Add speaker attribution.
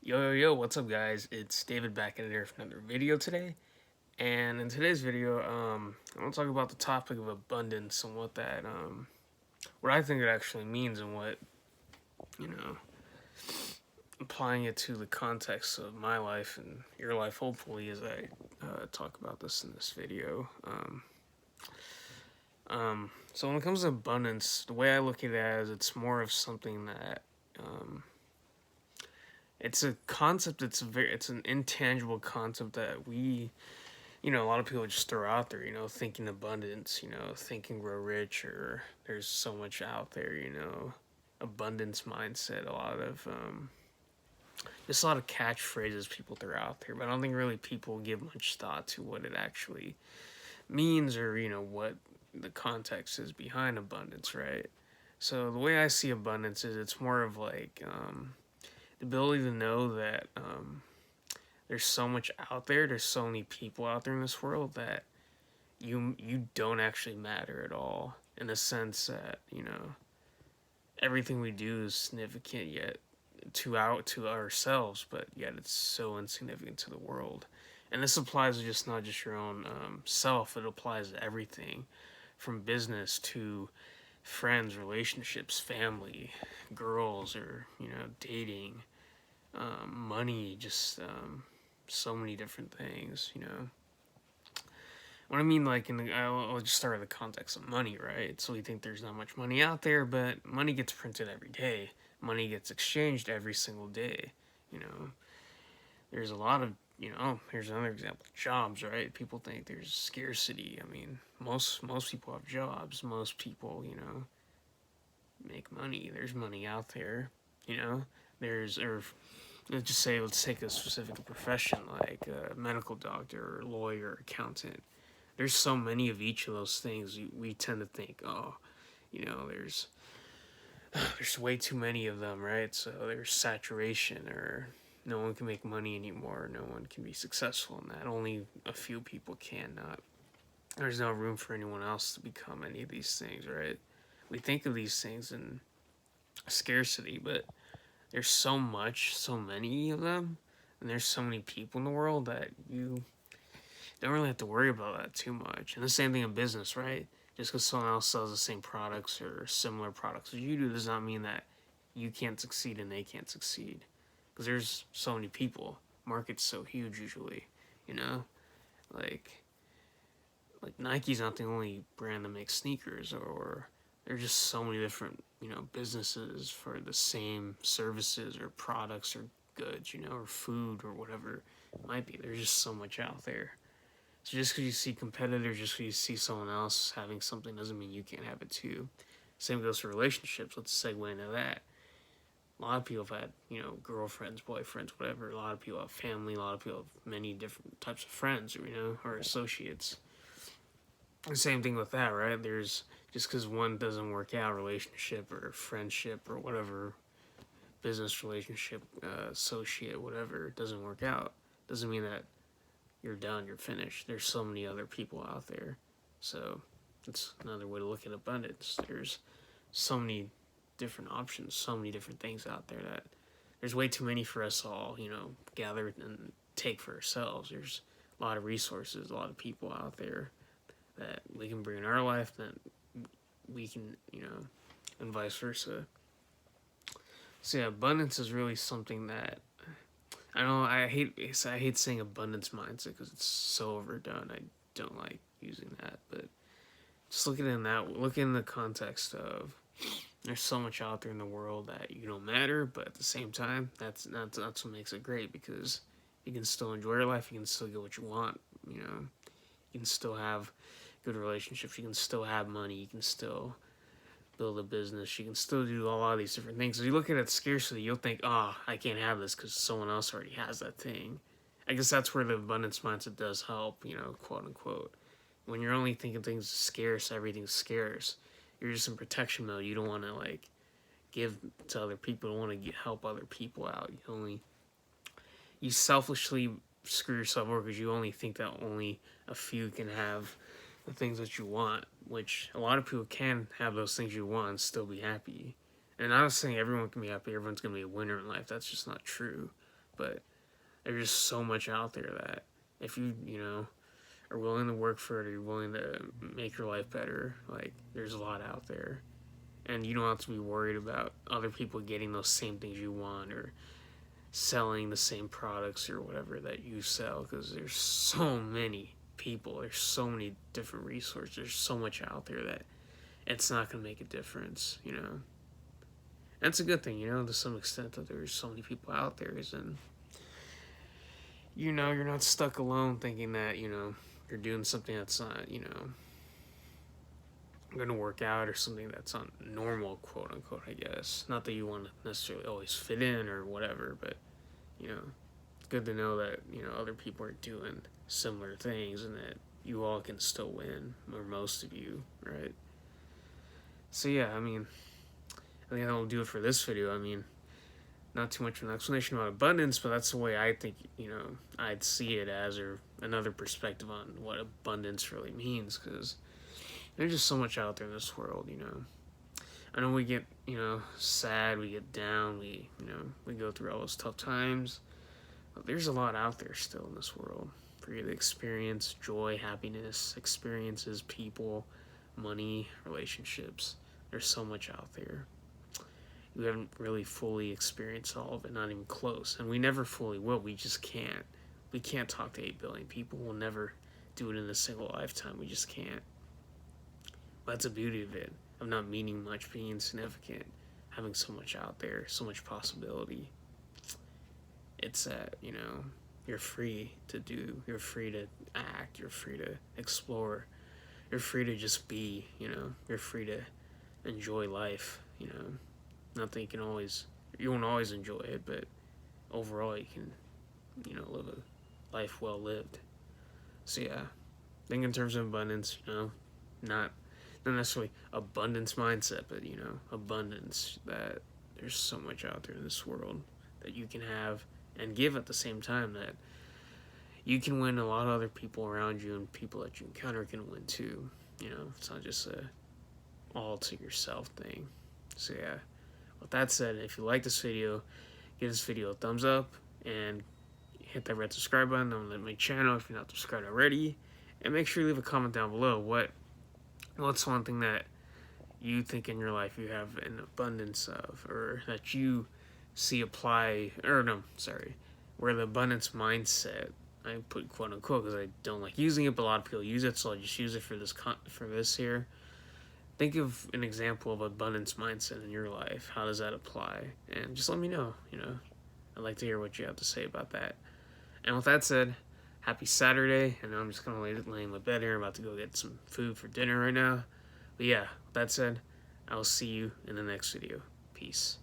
Speaker 1: Yo, what's up, guys? It's David back in here for another video today. And in today's video, I want to talk about the topic of abundance and what I think it actually means and you know, applying it to the context of my life and your life, hopefully, as I talk about this in this video. So when it comes to abundance, the way I look at it is it's more of something that, it's a concept it's an intangible concept that a lot of people just throw out there, thinking abundance, thinking we're rich or there's so much out there, abundance mindset, just a lot of catchphrases people throw out there, but I don't think really people give much thought to what it actually means or, what the context is behind abundance, right? So the way I see abundance is it's more of like the ability to know that there's so much out there. There's so many people out there in this world that you don't actually matter at all. In the sense that everything we do is significant, yet to ourselves, but yet it's so insignificant to the world. And this applies to just not just your own self. It applies to everything, from business to friends, relationships, family, girls, or dating, money, just so many different things. What I mean, like, I'll just start with the context of money, right? So we think there's not much money out there, but money gets printed every day. Money gets exchanged every single day. You know, there's a lot of here's another example: jobs, right? People think there's scarcity. I mean, most people have jobs. Most people, make money. There's money out there. You know, or let's take a specific profession like a medical doctor, or lawyer, accountant. There's so many of each of those things. We tend to think, oh, there's there's way too many of them, right? So there's saturation, or no one can make money anymore. No one can be successful in that. Only a few people can. Not there's no room for anyone else to become any of these things, right? We think of these things in scarcity, but there's so many of them, and there's so many people in the world that you don't really have to worry about that too much. And the same thing in business, right? Just because someone else sells the same products or similar products as you do does not mean that you can't succeed and they can't succeed. Because there's so many people. Market's so huge usually, you know? Like, Nike's not the only brand that makes sneakers, or there's just so many different, businesses for the same services or products or goods, or food or whatever it might be. There's just so much out there. So just because you see competitors, just because you see someone else having something doesn't mean you can't have it too. Same goes for relationships. Let's segue into that. A lot of people have had, girlfriends, boyfriends, whatever. A lot of people have family. A lot of people have many different types of friends, or associates. The same thing with that, right? There's just because one doesn't work out, relationship or friendship or whatever, business relationship, associate, whatever, doesn't work out, doesn't mean that you're done, you're finished. There's so many other people out there. So it's another way to look at abundance. There's so many different options, so many different things out there that there's way too many for us all, gather and take for ourselves. There's a lot of resources, a lot of people out there that we can bring in our life that we can, and vice versa. So yeah, abundance is really something that I know I hate saying abundance mindset because it's so overdone. I don't like using that, but just look in the context of there's so much out there in the world that you don't matter, but at the same time, that's what makes it great, because you can still enjoy your life, you can still get what you want, you can still have good relationships, you can still have money, you can still build a business, you can still do a lot of these different things. So you look at it scarcity, you'll think, oh, I can't have this because someone else already has that thing. I guess that's where the abundance mindset does help, quote unquote. When you're only thinking things scarce, everything's scarce. You're just in protection mode. You don't want to give to other people. You don't want to help other people out. You selfishly screw yourself over because you only think that only a few can have the things that you want, which a lot of people can have those things you want and still be happy. And I'm not saying everyone can be happy, everyone's going to be a winner in life. That's just not true. but there's just so much out there that if you, are willing to work for it, or you're willing to make your life better, like, there's a lot out there. And you don't have to be worried about other people getting those same things you want, or selling the same products or whatever that you sell, because there's so many people, there's so many different resources, there's so much out there that it's not going to make a difference, And it's a good thing, to some extent, that there's so many people out there, and you're not stuck alone thinking that, you're doing something that's not, going to work out, or something that's not normal, quote unquote, I guess. Not that you want to necessarily always fit in or whatever, but, it's good to know that, other people are doing similar things, and that you all can still win, or most of you, right? So yeah, I think that'll do it for this video. Not too much of an explanation about abundance, but that's the way I think, I'd see it as, or another perspective on what abundance really means, because there's just so much out there in this world, I know we get, sad, we get down, we go through all those tough times, but there's a lot out there still in this world for you to experience: joy, happiness, experiences, people, money, relationships. There's so much out there. We haven't really fully experienced all of it, not even close, and we never fully will. We just can't. We can't talk to 8 billion people. We'll never do it in a single lifetime. We just can't. But that's the beauty of it, of not meaning much, being insignificant, having so much out there, so much possibility. It's that, you're free to do, you're free to act, you're free to explore, you're free to just be, you're free to enjoy life, Not that you won't always enjoy it, but overall you can, live a life well lived. So yeah, I think in terms of abundance, not necessarily abundance mindset, but, abundance, that there's so much out there in this world that you can have and give at the same time, that you can win. A lot of other people around you and people that you encounter can win too. It's not just a all to yourself thing. So yeah, with that said, if you like this video, give this video a thumbs up and hit that red subscribe button on my channel if you're not subscribed already, and make sure you leave a comment down below what's one thing that you think in your life you have an abundance of, or that you see apply, or no, sorry, where the abundance mindset, I put quote unquote because I don't like using it, but a lot of people use it, so I'll just use it for this here. Think of an example of abundance mindset in your life. How does that apply? And just let me know, I'd like to hear what you have to say about that. And with that said, happy Saturday. And I'm just going to lay in my bed here. I'm about to go get some food for dinner right now. But yeah, with that said, I'll see you in the next video. Peace.